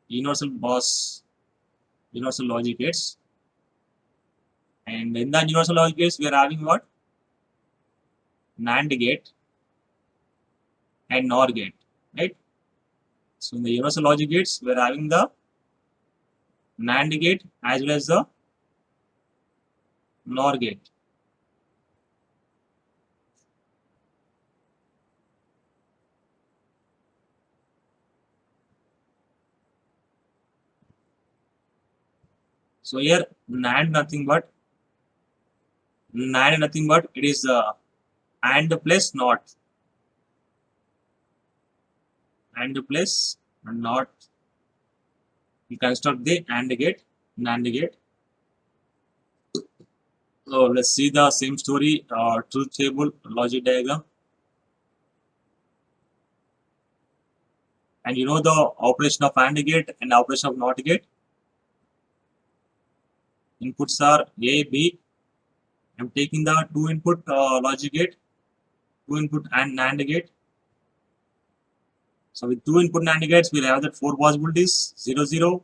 universal logic gates. And in the universal logic gates, we are having what? NAND gate and NOR gate, right? So in the universal logic gates, we are having the NAND gate as well as the NOR gate. So here NAND nothing but it is AND plus NOT. AND plus NOT. We construct the AND gate, NAND gate. So let's see the same story, truth table, logic diagram. And you know the operation of AND gate and operation of NOT gate. Inputs are A, B. I'm taking the two input logic gate, two input and NAND gate. So with two input NAND gates, we'll have that four possibilities: 0, 0,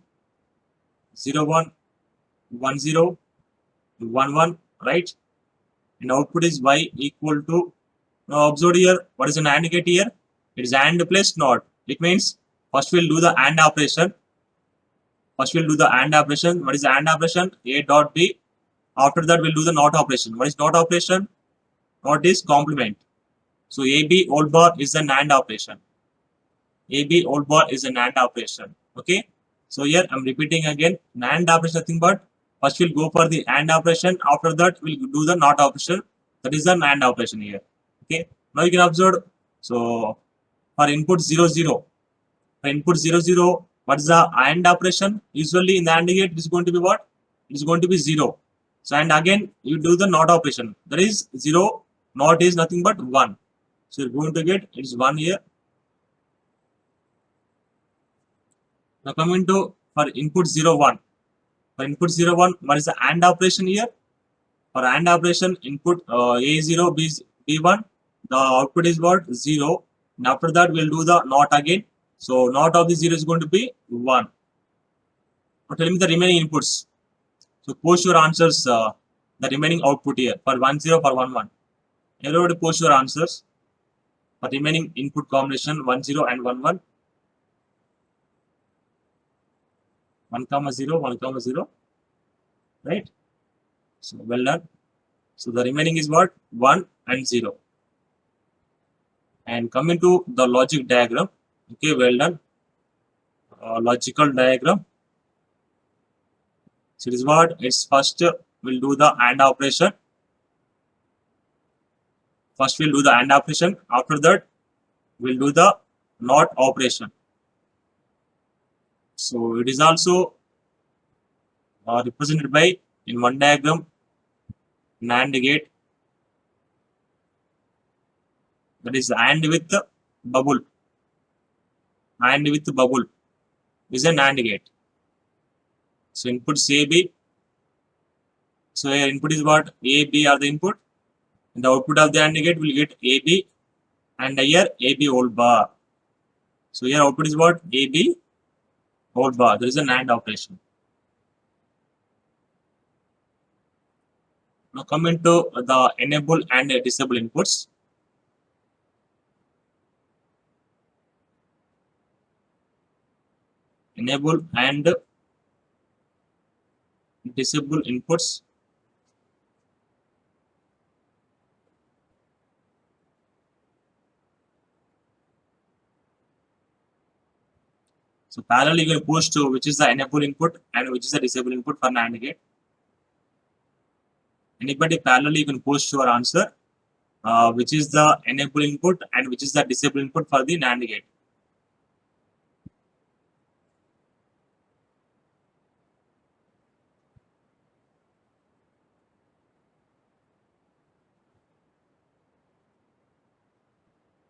0, 1, 1, 0, 1, 1, right? And output is Y equal to, now observe here, what is an AND gate here? It is AND plus NOT. It means first we'll do the AND operation. What is the AND operation? A dot B. After that, we'll do the NOT operation. What is NOT operation? NOT is complement. So AB whole bar is the NAND operation. AB whole bar is a NAND operation. Okay. So here I'm repeating again. NAND operation nothing but first we'll go for the AND operation. After that we'll do the NOT operation. That is the NAND operation here. Okay. Now you can observe. So for input 0, 0. For input 0, 0. What is the AND operation? Usually in the AND gate it is going to be what? It is going to be 0. So and again you do the NOT operation. That is 0. NOT is nothing but 1. So you're going to get it is 1 here. Now coming to for input 0, 1. For input 0, 1, what is the AND operation here? For AND operation, input A0, B1, the output is what? 0. And after that, we'll do the NOT again. So NOT of the 0 is going to be 1. Now tell me the remaining inputs. So post your answers, the remaining output here for 1, 0, for 1, 1. Everybody post your answers for remaining input combination 1, 0 and 1, 1. 1, 0, 1, 0, right? So well done. So the remaining is what? 1 and 0. And coming to the logic diagram. Okay, well done. Logical diagram. So it is what? It's first we'll do the AND operation. First we'll do the AND operation. After that, we'll do the NOT operation. So it is also represented by in one diagram NAND gate, that is AND with bubble. AND with bubble is a NAND gate. So inputs A, B. So here input is what? A, B are the input. And the output of the AND gate will get A, B. And here A, B whole bar. So here output is what? A, B whole bar. There is a NAND operation. Now coming to the enable and disable inputs. Enable and disable inputs. So parallel you can post to which is the enable input and which is the disable input for NAND gate. Anybody parallel you can post your answer which is the enable input and which is the disable input for the NAND gate.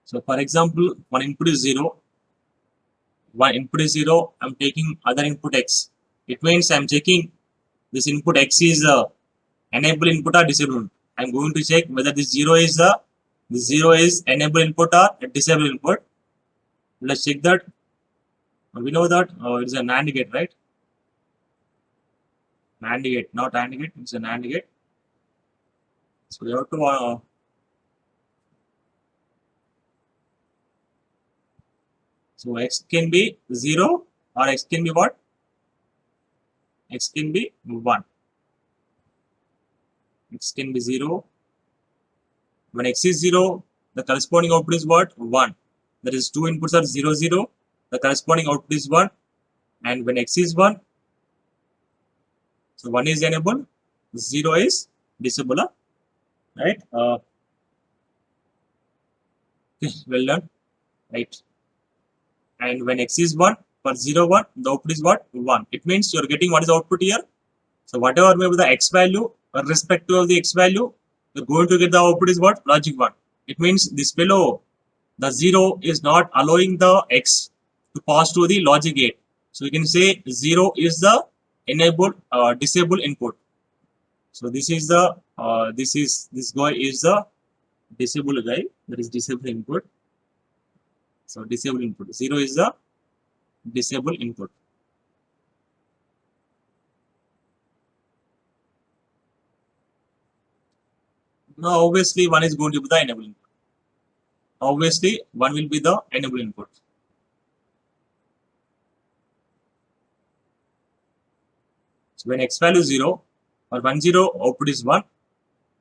So for example, one input is 0. One input is 0. I'm taking other input X. It means I'm checking this input X is enable input or disable input. I'm going to check whether this 0 is enable input or disable input. Let's check that. We know that it is a NAND gate, right? NAND gate, not AND gate, it's a NAND gate. So we have to so x can be 0 or x can be what? X can be 1. X can be 0. When x is 0, the corresponding output is what? 1. That is, two inputs are 0, 0. The corresponding output is 1. And when x is 1, so 1 is enabled, 0 is disabled, right? Okay, well done, right? And when x is 1, for 0, 1, the output is what? 1. It means you are getting what is the output here. So whatever may be the x value, irrespective of the x value, you're going to get the output is what? Logic 1. It means this below, the 0 is not allowing the x to pass to the logic gate. So we can say 0 is the enabled, disabled input. So this is the, this guy is the disabled guy, that is disabled input. So disabled input, 0 is the disabled input. Now obviously one is going to be the enable input. Obviously one will be the enable input. So when x value is 0 or 1 0, output is 1.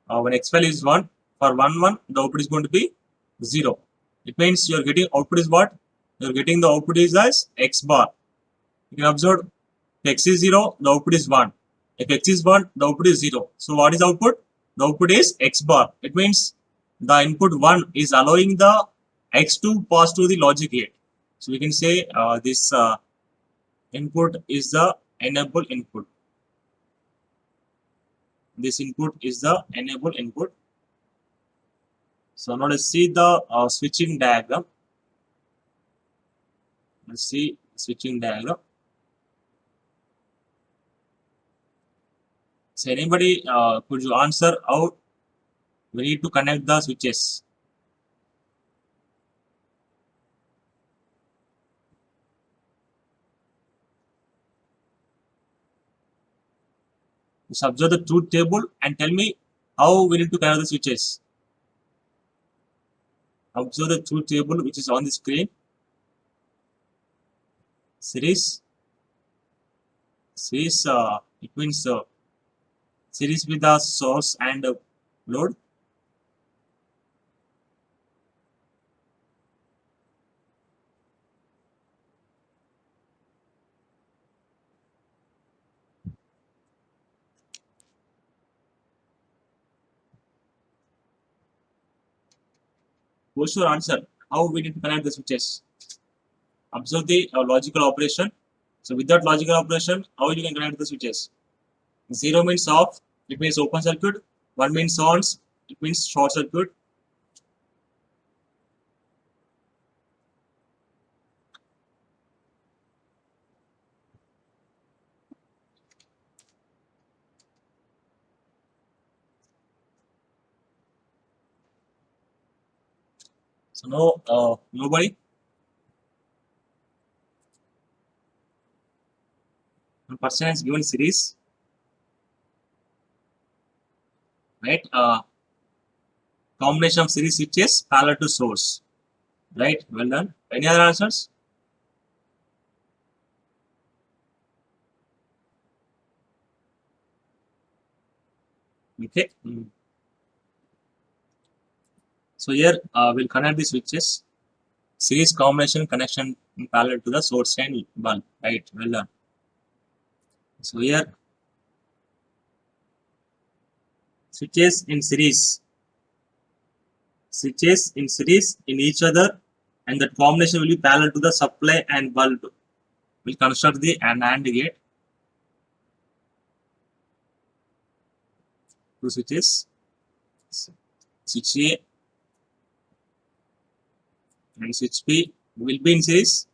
When x value is 1, for 1 1, the output is going to be 0. It means you are getting output is what? You are getting the output is as x bar. You can observe if x is 0, the output is 1. If x is 1, the output is 0. So what is output? The output is x bar. It means the input 1 is allowing the x to pass to the logic gate. So we can say this input is the enable input. This input is the enable input. So now let's see the switching diagram. Let's see switching diagram. So anybody could you answer how we need to connect the switches? Just observe the truth table and tell me how we need to connect the switches. Observe the truth table which is on the screen. Series it means series with the source and load. What's your answer? How we need to connect the switches? Observe the logical operation. So with that logical operation, how you can connect the switches? 0 means off, it means open circuit. 1 means on, it means short circuit. So no, nobody. One person has given series, right? Combination of series switches parallel to source, right? Well done. Any other answers? Okay. So here we'll connect the switches. Series combination connection in parallel to the source and bulb, right? Well done. So here switches in series in each other, and that combination will be parallel to the supply and bulb. We'll construct the AND gate. Two switches, switch A and switch B will be in series.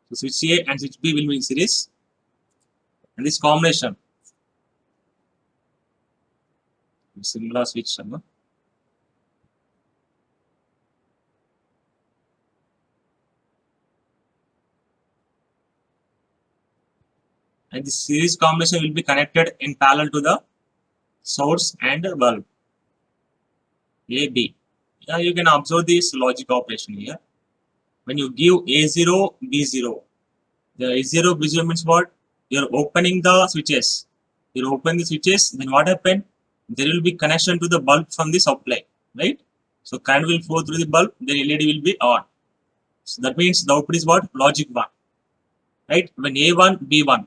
So switch A and switch B will be in series, and this combination similar switch number. And the series combination will be connected in parallel to the source and bulb AB. Yeah, you can observe this logic operation here. When you give A0, B0, the A0, B0 means what? You're opening the switches. You open the switches, then what happen? There will be connection to the bulb from the supply, right? So current will flow through the bulb, then LED will be on. So that means the output is what? Logic 1, right? When A1, B1,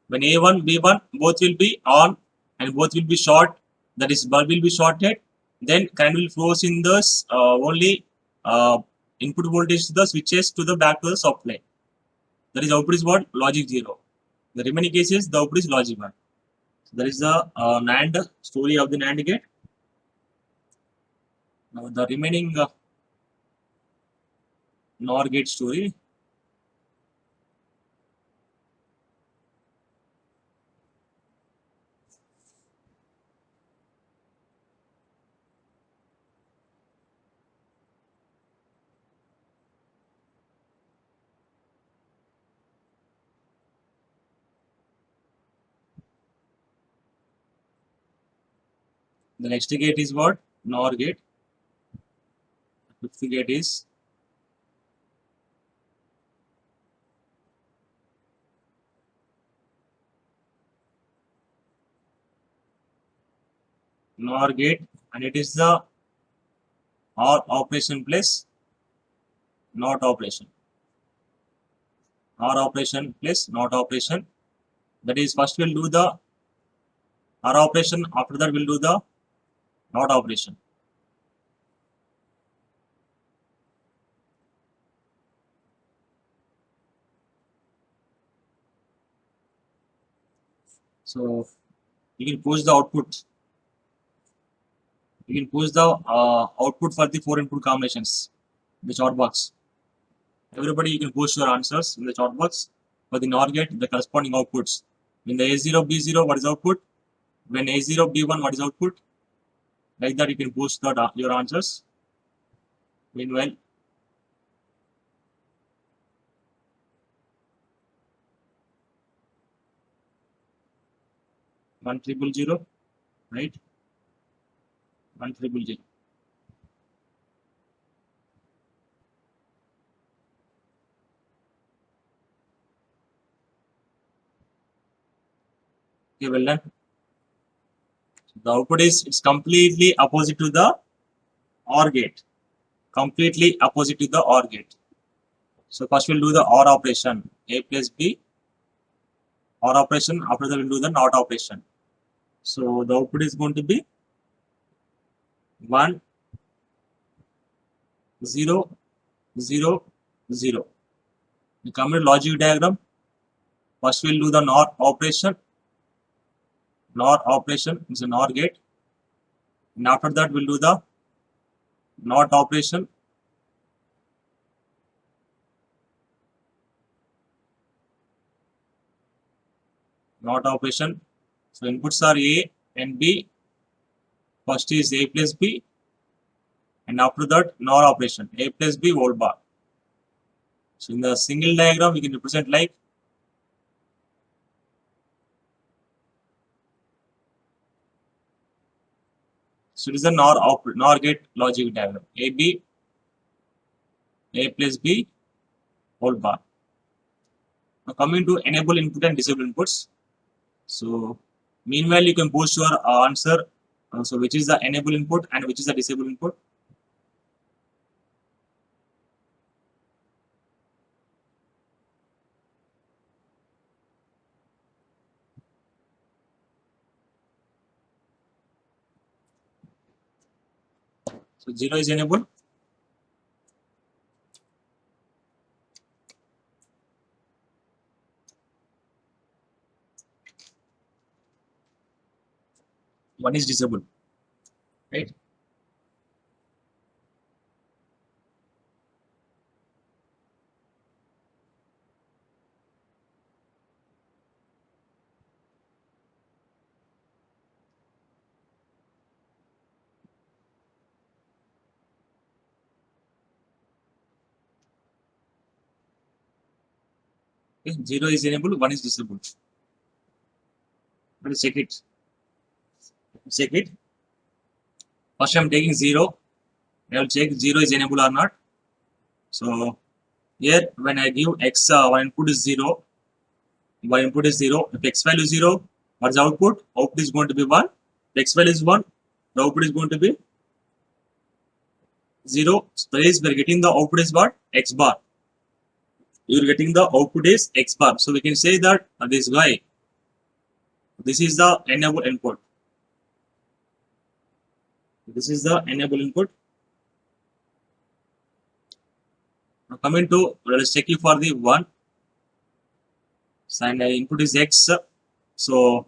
when A1, B1 both will be on and both will be short, that is bulb will be shorted, then current will flows in this only input voltage to the switches to the back to the supply. That is output is what? Logic 0. The remaining cases, the output is logic 1. So that is the NAND story of the NAND gate. Now the remaining NOR gate story. The next gate is what? NOR gate. Fifth gate is NOR gate, and it is the OR operation plus NOT operation. OR operation plus NOT operation. That is, first we'll do the OR operation, after that we'll do the NOT operation. So you can push the output. You can push the output for the 4 input combinations, the chart box. Everybody, you can post your answers in the chat box. For the NOR gate, the corresponding outputs. When the A0, B0, what is output? When A0, B1, what is output? Like that, you can post the, your answers. Meanwhile, one triple zero, right? 1 0 0 0. Okay, well done. The output is, it's completely opposite to the OR gate. Completely opposite to the OR gate. So first we'll do the OR operation. A plus B OR operation. After that we'll do the NOT operation. So the output is going to be 1 0 0 0. We come to logic diagram. First we'll do the NOR operation. NOR operation is a NOR gate. And after that we'll do the NOT operation. NOT operation. So inputs are A and B. First is A plus B. And after that NOR operation. A plus B whole bar. So in the single diagram we can represent like so it is a NOR gate logic diagram. AB, A plus B whole bar. Now coming to enable input and disable inputs. So meanwhile you can post your answer. So which is the enable input and which is the disable input. So 0 is enable. One is disable, right? Okay, 0 is enabled, 1 is disabled. Let's check it. Check it. First I'm taking 0. I will check 0 is enabled or not. So here when I give x, one input is 0. Y input is 0. If x value is 0, what is the output? Output is going to be 1. If x value is 1, the output is going to be 0. So that is we are getting the output is what? X bar. You are getting the output is X bar. So we can say that this guy, this is the enable input. This is the enable input. Now coming to, let's check it for the 1. So and input is X. So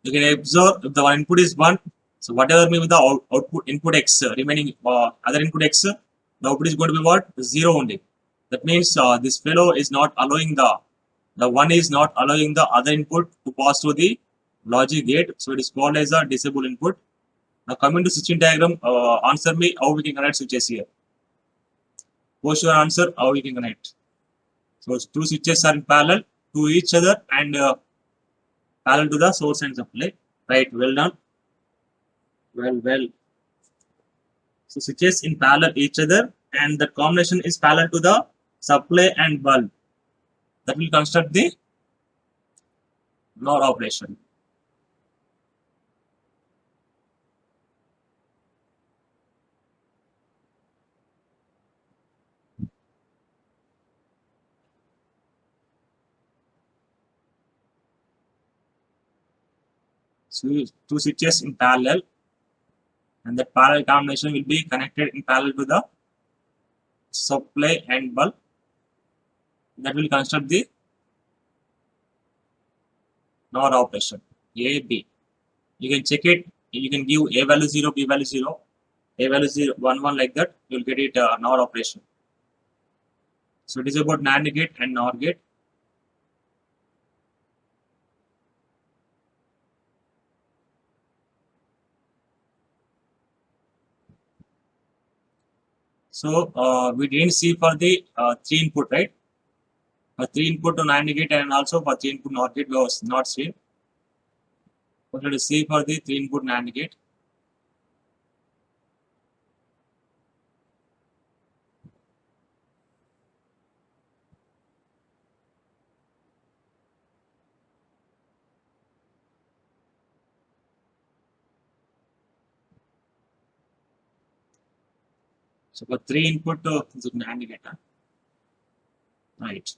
you can observe if the one input is 1. So whatever may be the output input X, remaining other input X, the output is going to be what? 0 only. That means this fellow is not allowing the 1 is not allowing the other input to pass to the logic gate. So it is called as a disable input. Now coming to switching diagram, answer me how we can connect switches here. Post your answer how we can connect. So two switches are in parallel to each other and parallel to the source and supply. Right, well done. Well. So switches in parallel each other and the combination is parallel to the supply and bulb. That will construct the NOR operation. So two switches in parallel and the parallel combination will be connected in parallel to the supply and bulb. That will construct the NOR operation. A, B. You can check it. You can give A value 0, B value 0, A value 0, 1, 1 like that. You will get it NOR operation. So it is about NAND gate and NOR gate. So we didn't see for the 3 input, right? For 3 input to NAND gate and also for 3 input NOR gate was not seen. But let us see for the 3 input NAND gate. So for 3 input NAND gate, right?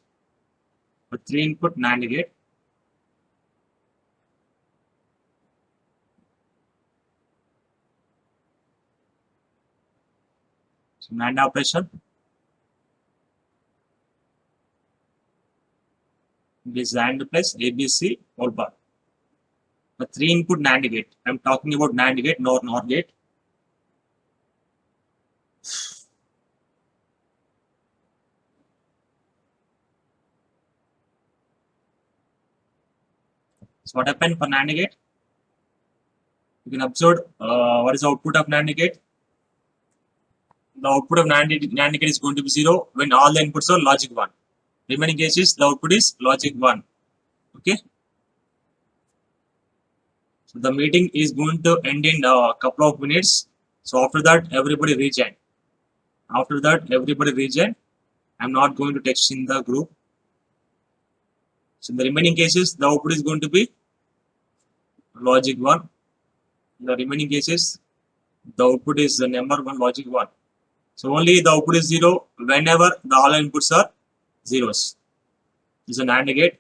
For 3 input NAND gate. So NAND operation. This AND plus ABC whole bar. For 3 input NAND gate. I am talking about NAND gate, NOR gate. So what happened for NAND gate? You can observe what is the output of NAND gate. The output of NAND gate is going to be 0 when all the inputs are logic 1. Remaining cases, the output is logic 1. Okay. So the meeting is going to end in a couple of minutes. So after that, everybody rejoin. After that, everybody rejoin. I'm not going to text in the group. So in the remaining cases, the output is going to be logic 1. In the remaining cases, the output is the number 1 logic 1. So only the output is 0 whenever the all inputs are zeros. This is an AND gate.